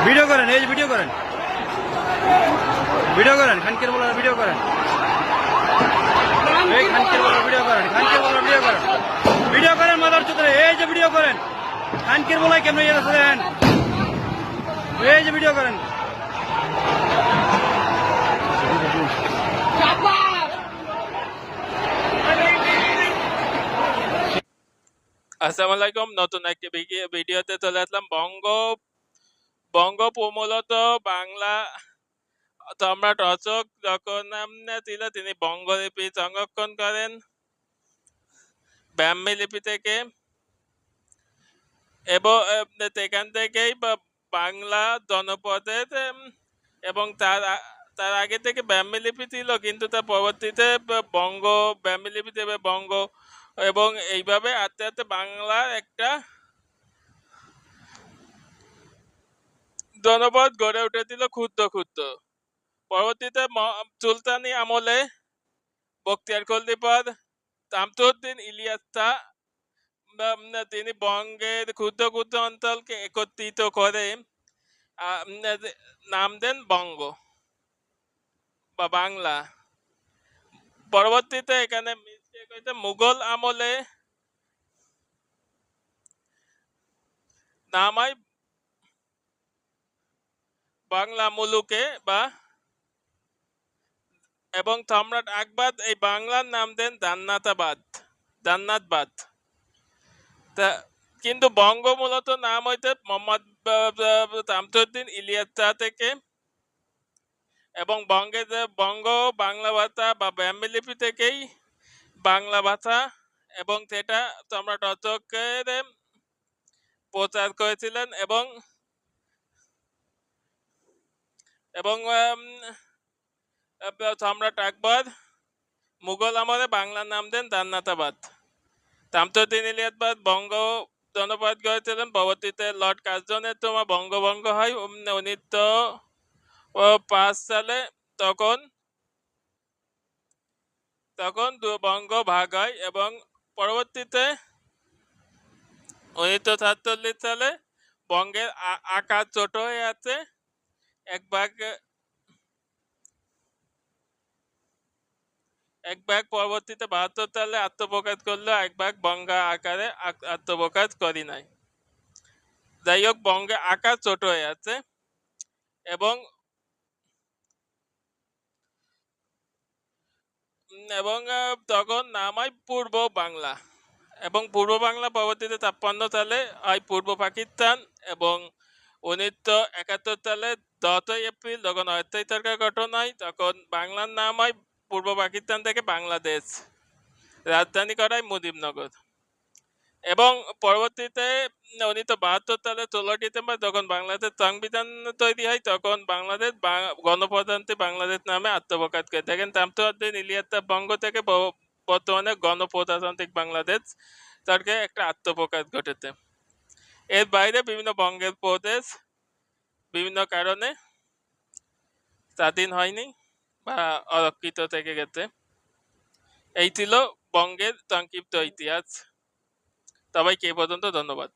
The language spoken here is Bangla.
ভিডিও করেন, এই যে ভিডিও করেন, ভিডিও করেন, খানকির বলার ভিডিও করেন, এই খানকির বলার ভিডিও করেন, খানকির বলার ভিডিও করেন, ভিডিও করেন মাদার চোদরে, এই যে ভিডিও করেন, খানকির বলাই কেমন ইয়ে দেন, এই যে ভিডিও করেন। আসসালামু আলাইকুম, নতুন একটি ভিডিওতে চলে আসলাম। বঙ্গ মূলত বাংলা সম্রাট অশোক যখন ছিল, তিনি বঙ্গলিপি সংরক্ষণ করেন ব্রাহ্মী লিপি থেকে, এবং সেখান থেকেই বাংলা জনপদের এবং তার আগে থেকে ব্রাহ্মী লিপি ছিল, কিন্তু তার পরবর্তীতে ব্রাহ্মী লিপি থেকে বঙ্গ, এবং এইভাবে আস্তে আস্তে বাংলার একটা জনপদ গড়ে উঠেছিল ক্ষুদ্র ক্ষুদ্র। পরবর্তীতে সুলতানি আমলে বখতিয়ার খলজিপর, শামসুদ্দিন ইলিয়াস শাহ তিনি বঙ্গের ক্ষুদ্র ক্ষুদ্র অঞ্চলকে একত্রিত করে নাম দেন বঙ্গ বা বাংলা। পরবর্তীতে এখানে মুঘল আমলে নাম হয় বাংলা মুলুকে এবং সম্রাট আকবর এই বাংলার নাম দেন জান্নাতাবাদ। কিন্তু বঙ্গ মূলত নাম হইতে মোহাম্মদ শামসুদ্দিন ইলিয়াস শাহ থেকে, এবং বঙ্গ বাংলা ভাষা বা ব্রাহ্মী লিপি থেকেই বাংলা ভাষা, এবং সেটা সম্রাট অশোকের প্রচার করেছিলেন, এবং সম্রাট আকবর মুঘল আমলে বাংলার নাম দেন জান্নাতাবাদ। শামসুদ্দিন ইলিয়াস বঙ্গ জনপদ গড়েছিলেন। পরবর্তীতে লর্ড কার্জনের তোমার বঙ্গভঙ্গ হয় 1905 সালে। তখন বঙ্গ ভাগ হয়, এবং পরবর্তীতে 1947 সালে বঙ্গের আকার ছোট হয়ে আছে। এক ভাগ পরবর্তীতে 72 সালে আত্মপ্রকাশ করলো, এক ভাগ বঙ্গা আকারে আত্মপ্রকাশ করি নাই। যাই হোক, বঙ্গে আকার ছোট হয়ে আছে, এবং তখন নাম হয় পূর্ব বাংলা, এবং পূর্ব বাংলা পরবর্তীতে 53 সালে হয় পূর্ব পাকিস্তান, এবং 1971 সালে 10 এপ্রিল যখন অস্থায়ী সরকার গঠন হয়, তখন বাংলার নাম হয় পূর্ব পাকিস্তান থেকে বাংলাদেশ, রাজধানী করায় মুজিবনগর। এবং পরবর্তীতে 1972 সালে 16 ডিসেম্বর যখন বাংলাদেশ সংবিধান তৈরি হয়, তখন বাংলাদেশ গণপ্রজাতন্ত্রী বাংলাদেশ নামে আত্মপ্রকাশ করে। দেখেন, শামসুদ্দিন ইলিয়াস বঙ্গ থেকে বর্তমানে গণপ্রজাতান্ত্রিক বাংলাদেশ তাকে একটা আত্মপ্রকাশ ঘটেছে। এর বাইরে বিভিন্ন বঙ্গের প্রদেশ বিভিন্ন কারণে স্বাধীন হয়নি বা অরক্ষিত থেকে গেছে। এই ছিল বঙ্গের সংক্ষিপ্ত ইতিহাস। সবাইকে এই পর্যন্ত ধন্যবাদ।